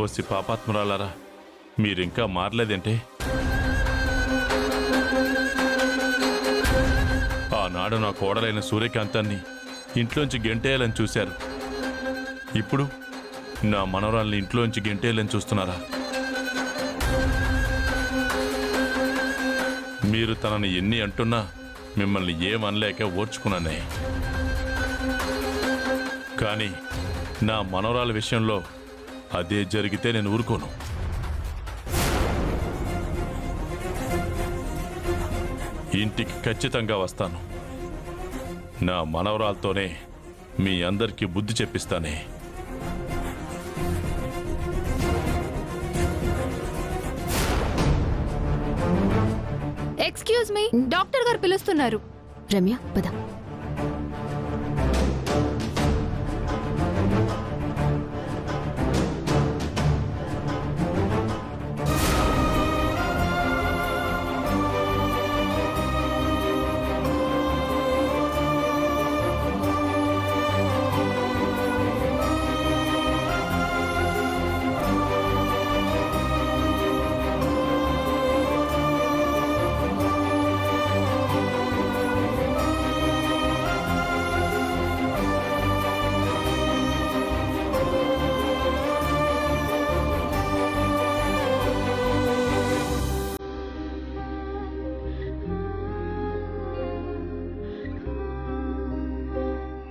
OC పాపాత్మురాలారా, మీరింకా మారలేదేంటే? ఆనాడు నా కోడలైన సూర్యకాంతాన్ని ఇంట్లోంచి గెంటేయాలని చూశారు. ఇప్పుడు నా మనవరాల్ని ఇంట్లోంచి గెంటేయాలని చూస్తున్నారా? మీరు తనని ఎన్ని అంటున్నా మిమ్మల్ని ఏమనలేక ఓర్చుకున్నానే. కానీ నా మనవరాల విషయంలో అదే జరిగితే నేను ఊరుకోను. ఇంటికి ఖచ్చితంగా వస్తాను. నా మనవరాలతోనే మీ అందరికీ బుద్ధి చెప్పిస్తానే. ఎక్స్క్యూజ్ మీ, డాక్టర్ గారు పిలుస్తున్నారు. రమ్య పద.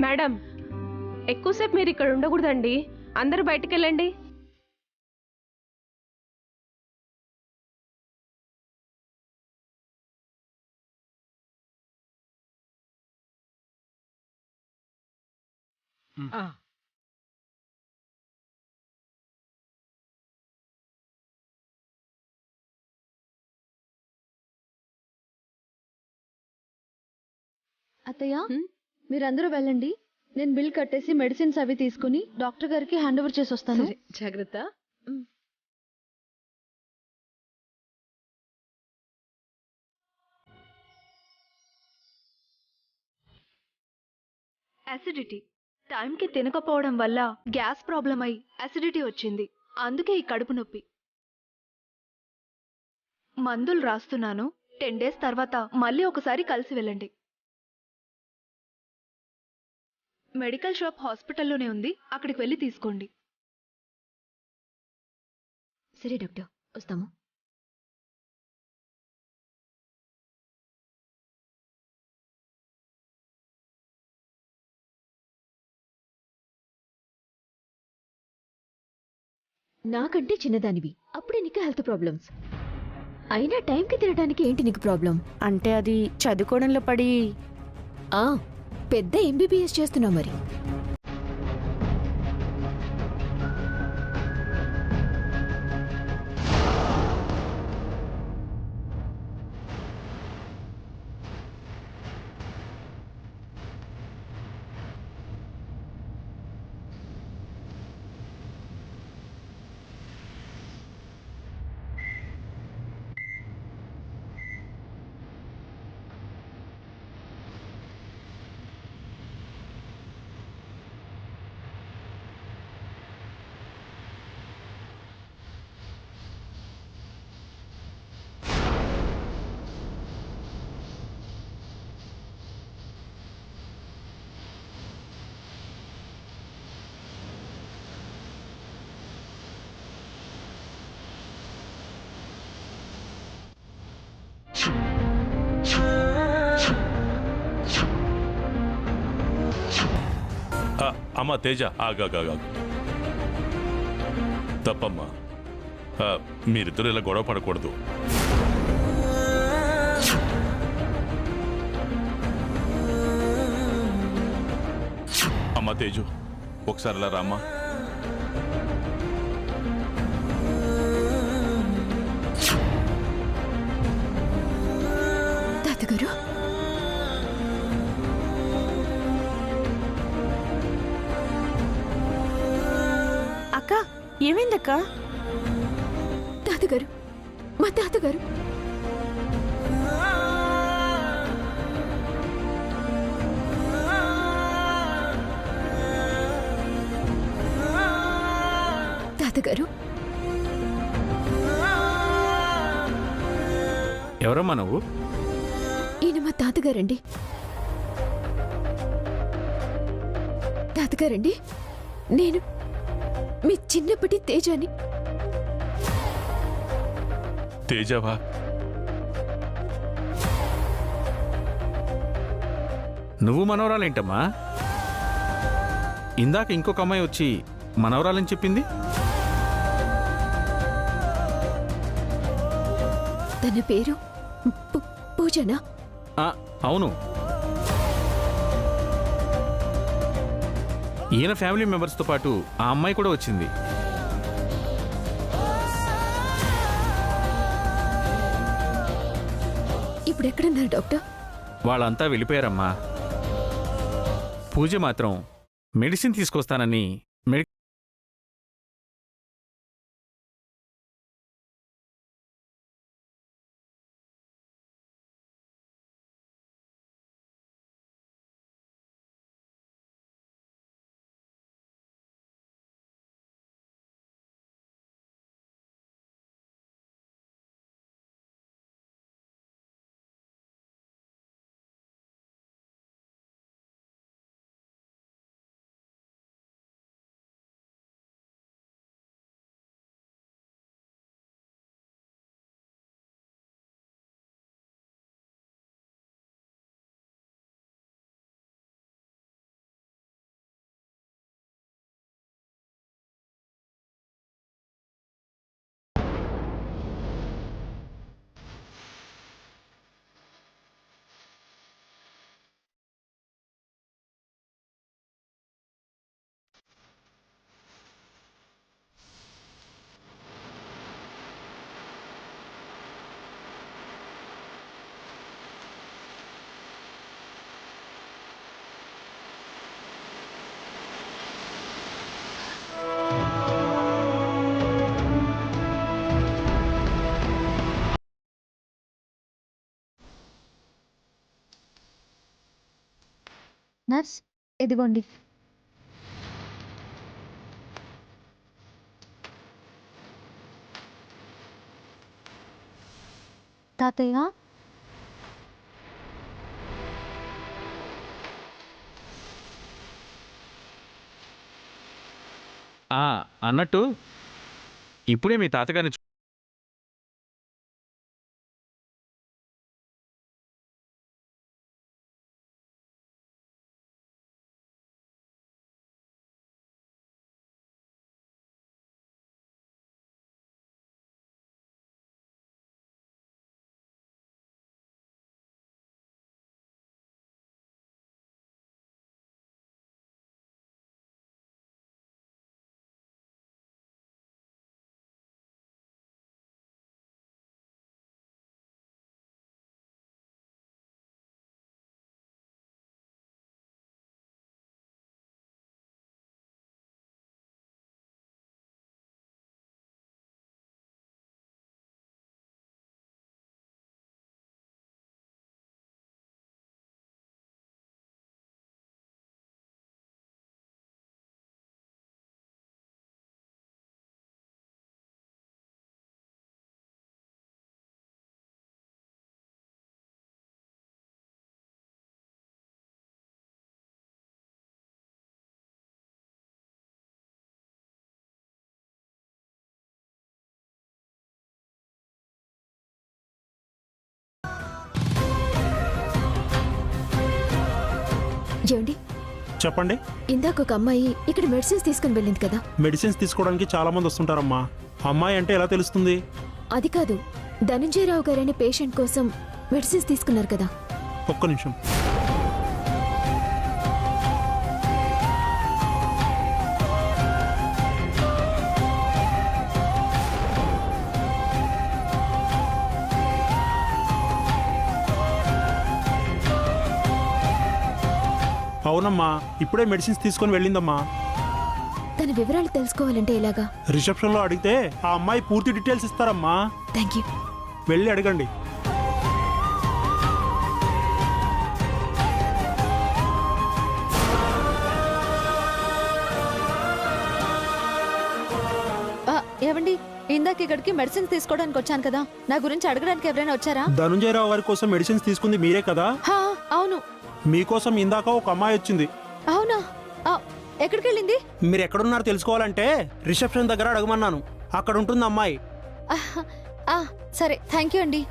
మేడం, ఎక్కువసేపు మీరు ఇక్కడ ఉండకూడదండి. అందరూ బయటికి వెళ్ళండి. అత్తయ్య, మీరందరూ వెళ్ళండి. నేను బిల్ కట్టేసి మెడిసిన్స్ అవి తీసుకుని డాక్టర్ గారికి హ్యాండ్ ఓవర్ చేసి వస్తాను. జాగ్రత్త. అసిడిటీ. టైంకి తినకపోవడం వల్ల గ్యాస్ ప్రాబ్లం అయి అసిడిటీ వచ్చింది. అందుకే ఈ కడుపు నొప్పి. మందులు రాస్తున్నాను. 10 days తర్వాత మళ్ళీ ఒకసారి కలిసి వెళ్ళండి. మెడికల్ షాప్ హాస్పిటల్లోనే ఉంది, అక్కడికి వెళ్ళి తీసుకోండి. సరే డాక్టర్, వస్తాము. నాకంటే చిన్నదానివి, అప్పుడే నీకు హెల్త్ ప్రాబ్లమ్స్. అయినా టైంకి తినడానికి ఏంటి నీకు ప్రాబ్లం? అంటే అది చదువుకోవడంలో పడి. పెద్ద ఎంబీబీఎస్ చేస్తున్నావు మరి. అమ్మా తేజ, ఆగాగా. తప్పమ్మా, మీరిద్దరు ఇలా గొడవ పడకూడదు. అమ్మా తేజు, ఒకసారి ఇలా రామ్మా. తాతగారు, అక్క, ఏమైందక్క? తాతగారు, మా తాతగారు. తాతగారు, ఎవరమ్మా నువ్వు? ఈయన మా తాతగారండి. తాతగారండి, నేను మీ చిన్నప్పటి తేజాని. తేజావా? నువ్వు మనవరాలేంటమ్మా? ఇందాక ఇంకొక అమ్మాయి వచ్చి మనవరాలని చెప్పింది. తన పేరు పూజనా? అవును, ఈయన ఫ్యామిలీ మెంబర్స్తో పాటు ఆ అమ్మాయి కూడా వచ్చింది. ఇప్పుడు ఎక్కడున్నారు డాక్టర్? వాళ్ళంతా వెళ్ళిపోయారమ్మా. పూజ మాత్రం మెడిసిన్ తీసుకొస్తానని నర్స్, ఇదిగోండి. తాతయ్య, అన్నట్టు ఇప్పుడే మీ తాతగారిని ఏమండి, చెప్పండి. ఇందాక ఒక అమ్మాయి ఇక్కడ మెడిసిన్స్ తీసుకుని వెళ్ళింది కదా? మెడిసిన్స్ తీసుకోవడానికి చాలా మంది వస్తుంటారమ్మా. అమ్మాయి అంటే ఎలా తెలుస్తుంది? అది కాదు, ధనంజయరావు గారనే పేషెంట్ కోసం మెడిసిన్స్ తీసుకున్నారు కదా? ఒక్క నిమిషం. అవునమ్మా, ఇప్పుడే మెడిసిన్స్ తీసుకొని వెళ్ళిందమ్మా. తన వివరాలు తెలుసుకోవాలంటే ఎలాగా? రిసెప్షన్లో అడిగితే ఆ అమ్మాయి పూర్తి డీటెయిల్స్ ఇస్తారమ్మా. Thank you. వెళ్ళి అడగండి. ఏవండి, ఇందాక ఇక్కడికి మెడిసిన్స్ తీసుకోవడానికి వచ్చాను కదా, నా గురించి అడగడానికి ఎవరైనా వచ్చారా? ధనుంజయరావు గారి కోసం మెడిసిన్స్ తీసుకుంది మీరే కదా? హా, అవును. మీకోసం ఇందాక ఒక అమ్మాయి వచ్చింది. అవునా? ఎక్కడికి వెళ్ళింది? మీరు ఎక్కడున్నారో తెలుసుకోవాలంటే రిసెప్షన్ దగ్గర అడగమన్నాను, అక్కడ ఉంటుంది అమ్మాయి. సరే, థ్యాంక్ యూ అండి.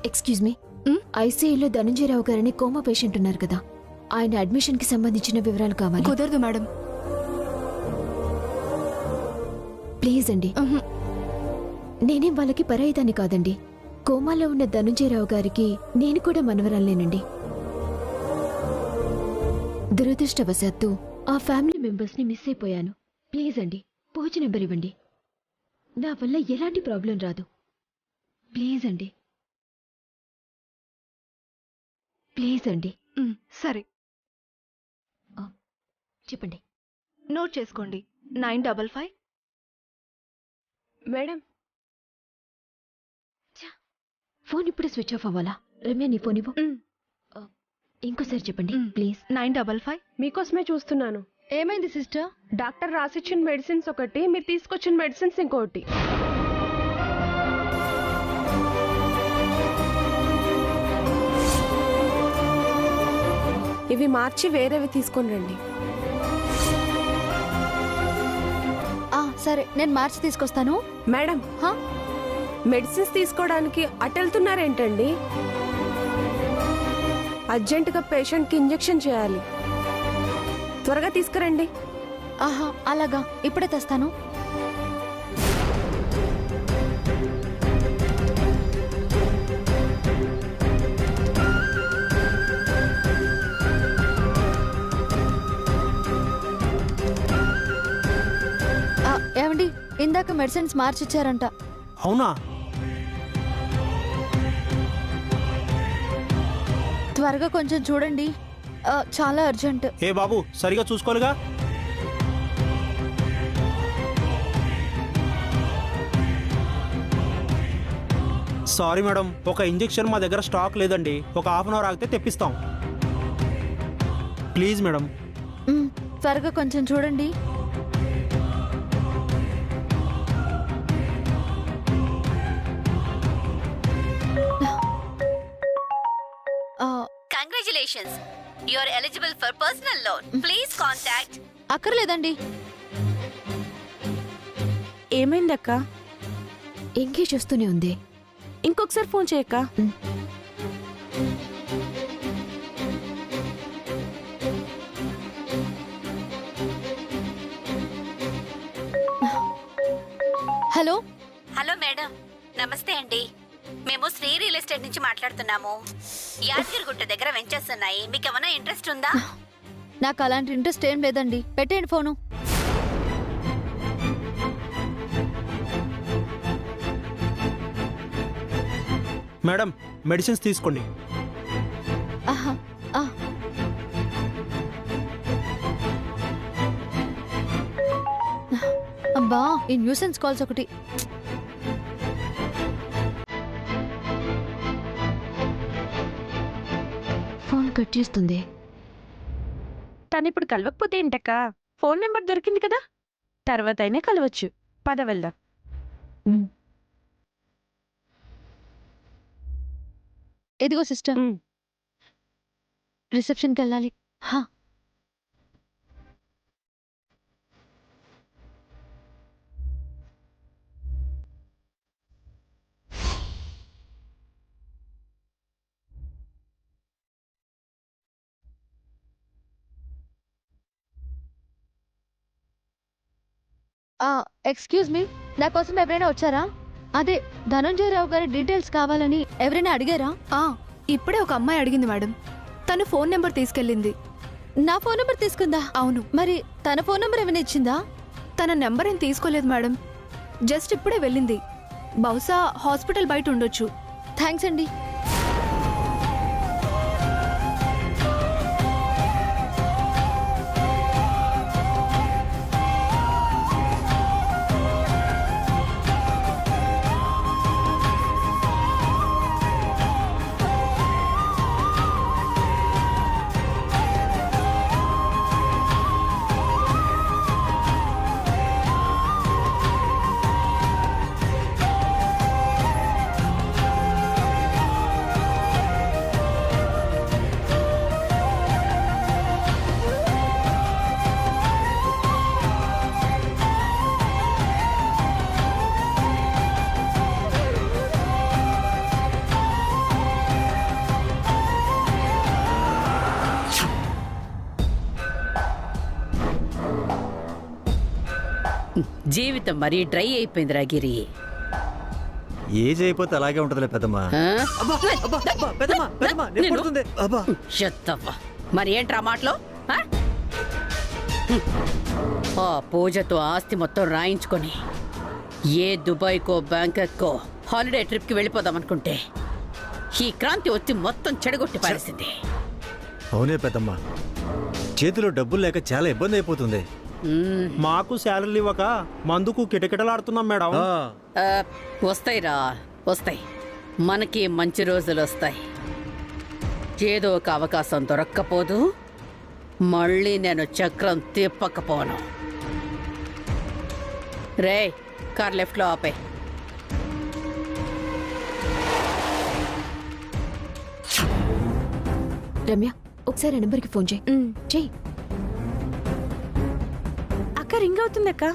ఎక్స్క్యూజ్ మీ, ఐసీయూలో ధనంజయరావు గారని కోమా పేషెంట్ ఉన్నారు కదా, ఆయన అడ్మిషన్ కి సంబంధించిన వివరాలు కావాలి. కుదరదు మేడం. ప్లీజ్ అండి. నేనేం వాళ్ళకి పరాయిదాన్ని కాదండి. కోమాలో ఉన్న ధనంజయరావు గారికి నేను కూడా మనవరాలేనండి. దురదృష్టవశాత్తు ఆ ఫ్యామిలీ మెంబర్స్ ని మిస్ అయిపోయాను. ప్లీజ్ అండి, పూజ నెంబర్ ఇవ్వండి. నా వల్ల ఎలాంటి ప్రాబ్లం రాదు. ప్లీజ్ అండి, ప్లీజ్ అండి. సరే, చెప్పండి. నోట్ చేసుకోండి. 955. మేడం, ఫోన్ ఇప్పుడే స్విచ్ ఆఫ్ అవ్వాలా? రమ్య, నీ ఫోన్ ఇవ్వు. ఇంకోసారి చెప్పండి ప్లీజ్. 955. మీకోసమే చూస్తున్నాను. ఏమైంది సిస్టర్? డాక్టర్ రాసిచ్చిన మెడిసిన్స్ ఒకటి, మీరు తీసుకొచ్చిన మెడిసిన్స్ ఇంకోటి. ఇవి మార్చి వేరేవి తీసుకొని రండి. సరే, నేను మార్చి తీసుకొస్తాను. మేడం, మెడిసిన్స్ తీసుకోవడానికి అటు వెళ్తున్నారేంటండి? అర్జెంటుగా పేషెంట్కి ఇంజెక్షన్ చేయాలి, త్వరగా తీసుకురండి. అలాగా, ఇప్పుడే తెస్తాను. ఏమండి, ఇందాక మెడిసిన్స్ మార్చిచ్చారంట. అవునా? త్వరగా కొంచెం చూడండి, చాలా అర్జెంట్. ఏ బాబు, సరిగా చూసుకోలేగా? సారీ మేడం, ఒక ఇంజెక్షన్ మా దగ్గర స్టాక్ లేదండి. ఒక హాఫ్ అన్ అవర్ ఆగితే తెప్పిస్తాం. Please madam. త్వరగా కొంచెం చూడండి. Congratulations, you are eligible for personal loan. Please contact. అక్కర్లేదండి. ఏమైందక్క? ఎంగేజ్ వస్తూనే ఉంది. ఇంకొకసారి ఫోన్ చేయక్క. హలో. హలో మేడం, నమస్తే అండి. మేము శ్రీ రియల్ ఎస్టేట్ నుంచి మాట్లాడుతున్నాము. యాదగిరిగుట్ట దగ్గర వెంచర్స్ ఉన్నాయి, మీకు ఏమైనా ఇంట్రెస్ట్ ఉందా? నాకు అలాంటి ఇంట్రెస్ట్ ఏం లేదండి, పెట్టేయండి ఫోను. మేడం, మెడిసిన్స్ తీసుకోండి. అబ్బా, ఈ న్యూసెన్స్ కాల్స్ ఒకటి. ఫోన్ కట్ చేస్తుంది. తను ఇప్పుడు కలవకపోతే ఏంటక్క? ఫోన్ నెంబర్ దొరికింది కదా, తర్వాత అయినా కలవచ్చు. పద వెళ్దాం. ఇదిగో సిస్టర్, రిసెప్షన్కి వెళ్ళాలి. ఎక్స్క్యూజ్ మీ, నా కోసం ఎవరైనా వచ్చారా? అదే ధనంజయరావు గారి డీటెయిల్స్ కావాలని ఎవరైనా అడిగారా? ఇప్పుడే ఒక అమ్మాయి అడిగింది మేడం. తను ఫోన్ నెంబర్ తీసుకెళ్ళింది. నా ఫోన్ నెంబర్ తీసుకుందా? అవును. మరి తన ఫోన్ నెంబర్ ఏమైనా ఇచ్చిందా? తన నెంబర్ ఏం తీసుకోలేదు మేడం, జస్ట్ ఇప్పుడే వెళ్ళింది. బహుశా హాస్పిటల్ బయట ఉండొచ్చు. థ్యాంక్స్ అండి. జీవితం మరీ డ్రై అయిపోయిందిరా గిరి. ఏజ్ అయిపోతే అలాగే ఉంటదిలే పెద్దమ్మా. చెత్తవ్వ. మరి ఏంట్రా మాటలో? ఆ పూజతో ఆస్తి మొత్తం రాయించుకొని ఏ దుబాయ్కో బ్యాంకాక్కో హాలిడే ట్రిప్కి వెళ్ళిపోదాం అనుకుంటే ఈ క్రాంతి వచ్చి మొత్తం చెడగొట్టి పారేసింది. అవునే పెద్దమ్మా, చేతిలో డబ్బులు లేక చాలా ఇబ్బంది అయిపోతుంది. మాకు శాలరీలు ఇవ్వక మందుకు కిటకిటలాడుతున్నాం మేడం. వస్తాయిరా, వస్తాయి. మనకి మంచి రోజులు వస్తాయి. ఏదో ఒక అవకాశం దొరక్కపోదు, మళ్ళీ నేను చక్రం తిప్పకపోను. రే, కార్ లెఫ్ట్లో ఆపే. రమ్య, ఒకసారి ఆ నెంబర్కి ఫోన్ చేయి. చెయ్యి. అక్క రింగ్ అవుతుంది అక్క.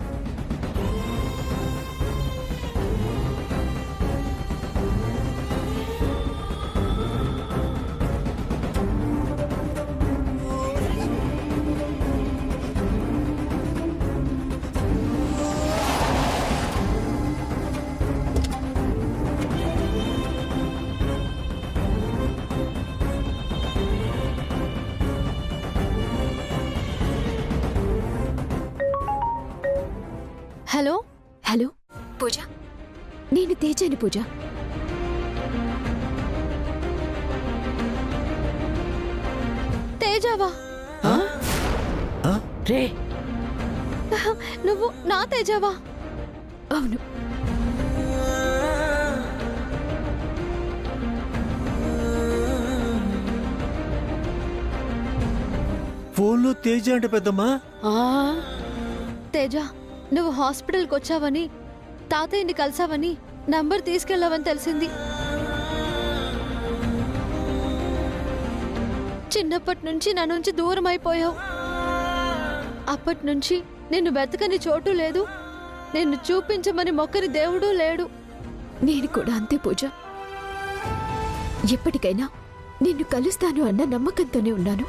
హలో హలో పూజ, నేను తేజాని పూజ. తేజావా? రే, నువ్వు నా తేజావా? అవును. ఫోన్లో తేజ అంటే పెద్దమ్మా. తేజ, నువ్వు హాస్పిటల్కి వచ్చావని, తాతయ్యని కలిసావని, నంబర్ తీసుకెళ్ళావని తెలిసింది. చిన్నప్పటి నుంచి నా నుంచి దూరం అయిపోయావు. అప్పటి నుంచి నిన్ను వెతకని చోటు లేదు, నిన్ను చూపించమని మొక్కని దేవుడు లేడు. నేను కూడా అంతే పూజ. ఎప్పటికైనా నిన్ను కలుస్తాను అన్న నమ్మకంతోనే ఉన్నాను.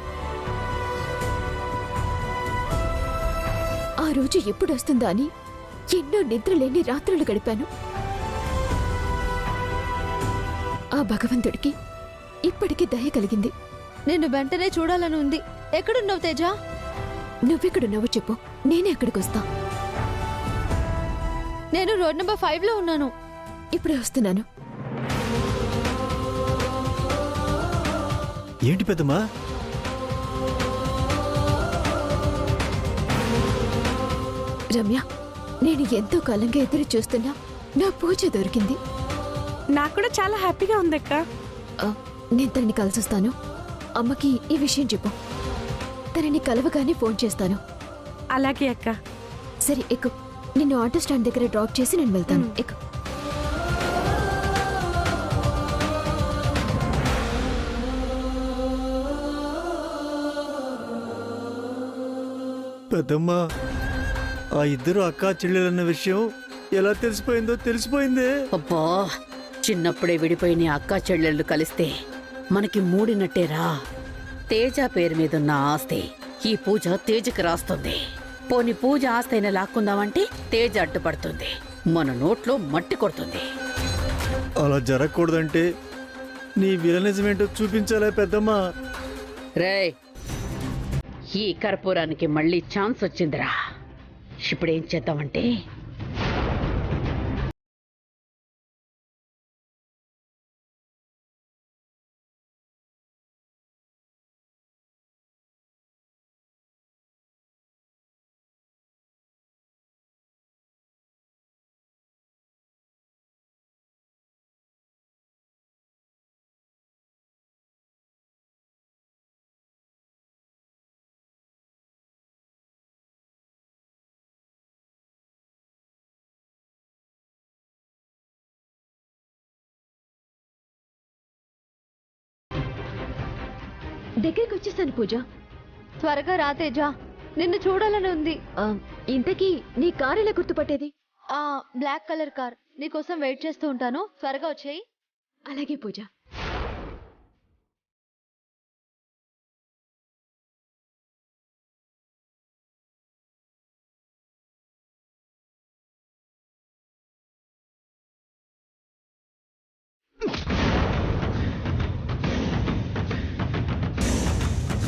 ఆ రోజు ఎప్పుడు వస్తుందా అని ఎన్నో నిద్రలేని రాత్రులు గడిపాను. ఆ భగవంతుడికి ఇప్పటికీ దయ కలిగింది. నిన్ను వెంటనే చూడాలని ఉంది. ఎక్కడున్నావు తేజ? నువ్వెక్కడున్నావో చెప్పు, నేనే ఎక్కడికి వస్తా. నేను రోడ్ నెంబర్ 5లో ఉన్నాను. ఇప్పుడే వస్తున్నాను. ఏంటి పెద్దమ్మా? రమ్య, నేను ఎంతో కాలంగా ఎదురు చూస్తున్నా నా పూజ దొరికింది. నాకు కూడా చాలా హ్యాపీగా ఉంది అక్క. నేను తనని కలిసొస్తాను. అమ్మకి ఈ విషయం చెప్పు. తనని కలవగానే ఫోన్ చేస్తాను. అలాగే అక్క. సరే, ఎక్కు. నిన్ను ఆటో స్టాండ్ దగ్గర డ్రాప్ చేసి నేను వెళ్తాను. ఎక్కు. పెద్దమ్మా, ఆ ఇద్దరు అక్కా చెల్లెలన్న విషయం ఎలా తెలిసిపోయిందే. అబ్బా, చిన్నప్పుడే విడిపోయిన అక్కా చెల్లెళ్ళు కలిస్తే మనకి మూడినట్టేరా. తేజ పేరు మీదున్న ఆస్తి ఈ పూజ తేజకి రాస్తుంది. పోని పూజ ఆస్తి అయినా లాక్కుందామంటే తేజ అడ్డుపడుతుంది, మన నోట్లో మట్టి కొడుతుంది. అలా జరగకూడదంటే నీ విలనిజమేంటో చూపించాలే పెద్దమ్మా. రేయ్, ఈ కర్పూరానికి మళ్ళీ ఛాన్స్ వచ్చిందిరా. ఇప్పుడేం చేద్దామంటే దగ్గరికి వచ్చేసాను పూజ. త్వరగా రా తేజ, నిన్ను చూడాలని ఉంది. ఇంతకీ నీ కారు ఎలా గుర్తుపట్టేది? Black colour car. నీకోసం వెయిట్ చేస్తూ ఉంటాను, త్వరగా వచ్చేయి. అలాగే పూజ.